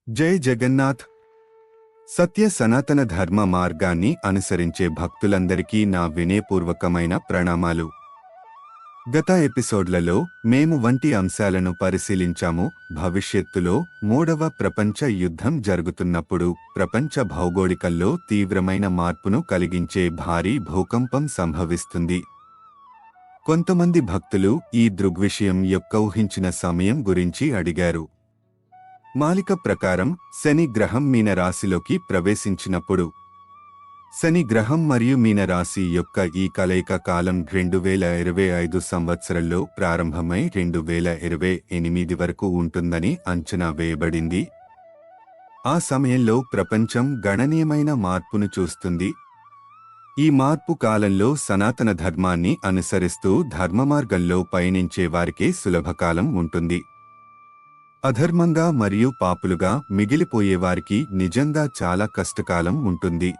జై జగన్నాథ్. సత్య సనాతన ధర్మ మార్గాన్ని అనుసరించే భక్తులందరికీ నా వినయపూర్వకమైన ప్రణామాలు. గత ఎపిసోడ్లలో మేము వంటి అంశాలను పరిశీలించాము. భవిష్యత్తులో మూడవ ప్రపంచ యుద్ధం జరుగుతున్నప్పుడు ప్రపంచ భౌగోళికంలో తీవ్రమైన మార్పును కలిగించే భారీ భూకంపం సంభవిస్తుంది. కొంతమంది భక్తులు ఈ దృగ్విషయం యొక్క ఊహించిన సమయం గురించి అడిగారు. మాలిక ప్రకారం శని గ్రహం మీన రాశిలోకి ప్రవేశించినప్పుడు శని గ్రహం మరియు మీన రాశి యొక్క ఈ కలయిక కాలం 2025 సంవత్సరంలో ప్రారంభమై 2028 వరకు ఉంటుందని అంచనా వేయబడింది. ఆ సమయంలో ప్రపంచం గణనీయమైన మార్పును చూస్తుంది. ఈ మార్పు కాలంలో సనాతన ధర్మాన్ని అనుసరిస్తూ ధర్మమార్గంలో పయనించే వారికే సులభకాలం ఉంటుంది. అధర్మంగా మరియు పాపులుగా మిగిలిపోయేవారికి నిజంగా చాలా కష్టకాలం ఉంటుంది.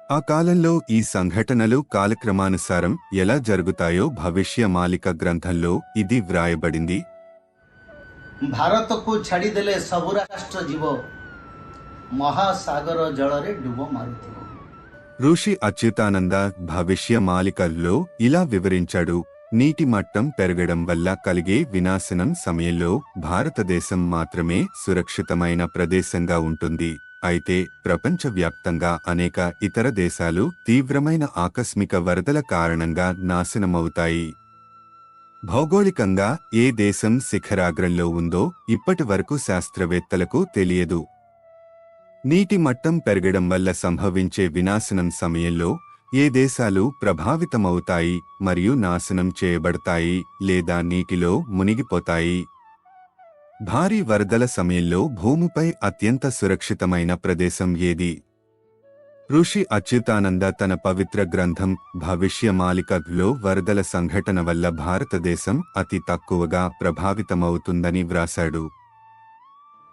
ఆ కాలంలో ఈ సంఘటనలు కాలక్రమానుసారం ఎలా జరుగుతాయో భవిష్య మాలిక గ్రంథంలో ఇది వ్రాయబడింది. ଭାରତକୁ ଛାଡ଼ିଦେଲେ ସବୁ ରାଷ୍ଟ୍ର ଯିବ ମହାସାଗର ଜଳରେ ଡୁବ ମାରୁଥିବ. ఋషి అచ్యుతానంద భవిష్య మాలికల్లో ఇలా వివరించాడు. నీటి మట్టం పెరగడం వల్ల కలిగే వినాశనం సమయంలో భారతదేశం మాత్రమే సురక్షితమైన ప్రదేశంగా ఉంటుంది. అయితే ప్రపంచవ్యాప్తంగా అనేక ఇతర దేశాలు తీవ్రమైన ఆకస్మిక వరదల కారణంగా నాశనమవుతాయి. భౌగోళికంగా ఏ దేశం శిఖరాగ్రంలో ఉందో ఇప్పటి వరకు శాస్త్రవేత్తలకు తెలియదు. నీటి మట్టం పెరగడం వల్ల సంభవించే వినాశనం సమయంలో ఏ దేశాలు ప్రభావితమవుతాయి మరియు నాశనం చేయబడతాయి లేదా నీటిలో మునిగిపోతాయి? భారీ వరదల సమయంలో భూమిపై అత్యంత సురక్షితమైన ప్రదేశం ఏది? ఋషి అచ్యుతానంద తన పవిత్ర గ్రంథం భవిష్య మాలికలో వరదల సంఘటన వల్ల భారతదేశం అతి తక్కువగా ప్రభావితమవుతుందని వ్రాశాడు.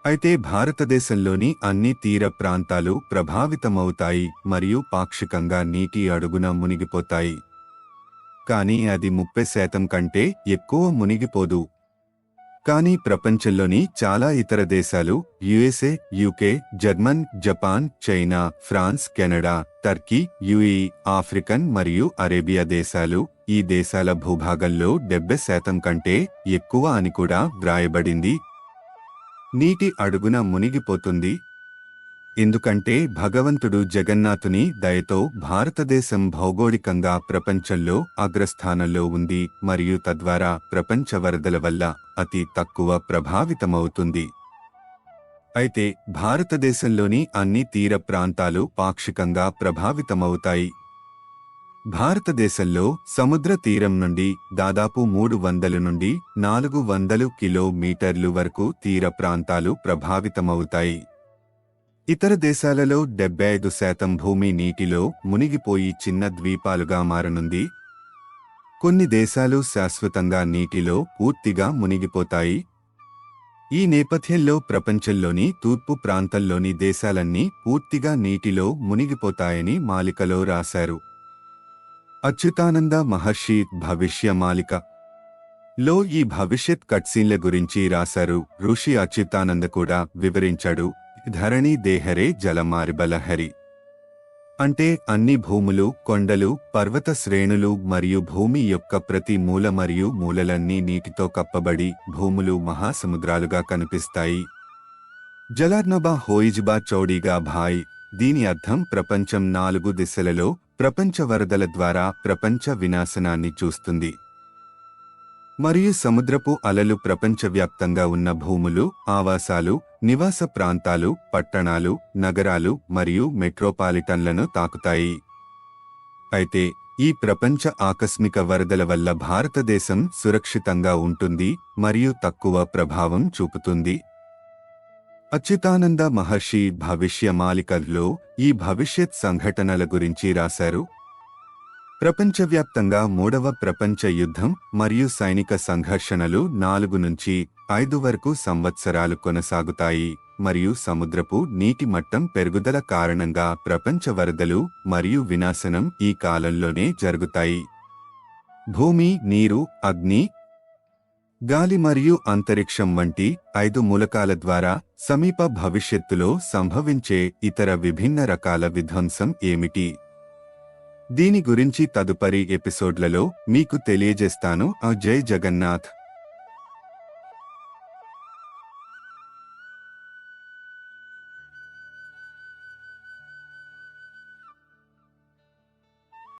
అయితే భారతదేశంలోని అన్ని తీర ప్రాంతాలు ప్రభావితమవుతాయి మరియు పాక్షికంగా నీటి అడుగున మునిగిపోతాయి. కానీ అది 30% కంటే ఎక్కువ మునిగిపోదు. కానీ ప్రపంచంలోని చాలా ఇతర దేశాలు USA, UK, German, Japan, China, France, Canada, Turkey, UAE, African మరియు అరేబియా దేశాలు ఈ దేశాల భూభాగంలో 70% కంటే ఎక్కువ అని కూడా వ్రాయబడింది. నీటి అడుగున మునిగిపోతుంది. ఎందుకంటే భగవంతుడు జగన్నాథుని దయతో భారతదేశం భౌగోళికంగా ప్రపంచంలో అగ్రస్థానంలో ఉంది మరియు తద్వారా ప్రపంచ వరదల వల్ల అతి తక్కువ ప్రభావితమవుతుంది. అయితే భారతదేశంలోని అన్ని తీర ప్రాంతాలు పాక్షికంగా ప్రభావితమవుతాయి. భారతదేశంలో సముద్ర తీరం నుండి దాదాపు 300 నుండి 400 కిలోమీటర్లు వరకు తీర ప్రాంతాలు ప్రభావితమవుతాయి. ఇతర దేశాలలో 75% భూమి నీటిలో మునిగిపోయి చిన్న ద్వీపాలుగా మారనుంది. కొన్ని దేశాలు శాశ్వతంగా నీటిలో పూర్తిగా మునిగిపోతాయి. ఈ నేపథ్యంలో ప్రపంచంలోని తూర్పు ప్రాంతంలోని దేశాలన్నీ పూర్తిగా నీటిలో మునిగిపోతాయని మాలికలో రాశారు. అచ్యుతానంద మహర్షి భవిష్య మాలిక లో ఈ భవిష్యత్ కట్సీన్ల గురించి రాశారు. ఋషి అచ్యుతానంద కూడా వివరించాడు. ధరణి దేహరే జలమారిబలహరి అంటే అన్ని భూములు, కొండలు, పర్వత శ్రేణులు మరియు భూమి యొక్క ప్రతి మూల మరియు మూలలన్నీ నీటితో కప్పబడి భూములు మహాసముద్రాలుగా కనిపిస్తాయి. జలార్నబా హోయిజ్బా చౌడీగా భాయ్. దీని అర్థం ప్రపంచం 4 దిశలలో ప్రపంచ వరదల ద్వారా ప్రపంచ వినాశనాన్ని చూస్తుంది మరియు సముద్రపు అలలు ప్రపంచవ్యాప్తంగా ఉన్న భూములు, ఆవాసాలు, నివాస ప్రాంతాలు, పట్టణాలు, నగరాలు మరియు మెట్రోపాలిటన్లను తాకుతాయి. అయితే ఈ ప్రపంచ ఆకస్మిక వరదల వల్ల భారతదేశం సురక్షితంగా ఉంటుంది మరియు తక్కువ ప్రభావం చూపుతుంది. అచ్యుతానంద మహర్షి భవిష్య మాలికల్లో ఈ భవిష్యత్ సంఘటనల గురించి రాశారు. ప్రపంచవ్యాప్తంగా మూడవ ప్రపంచ యుద్ధం మరియు సైనిక సంఘర్షణలు 4 నుంచి 5 వరకు సంవత్సరాలు కొనసాగుతాయి మరియు సముద్రపు నీటి మట్టం పెరుగుదల కారణంగా ప్రపంచ వరదలు మరియు వినాశనం ఈ కాలంలోనే జరుగుతాయి. భూమి, నీరు, అగ్ని, గాలి మరియు అంతరిక్షం వంటి 5 మూలకాల ద్వారా సమీప భవిష్యత్తులో సంభవించే ఇతర విభిన్న రకాల విధ్వంసం ఏమిటి? దీని గురించి తదుపరి ఎపిసోడ్లలో మీకు తెలియజేస్తాను. జై జగన్నాథ్.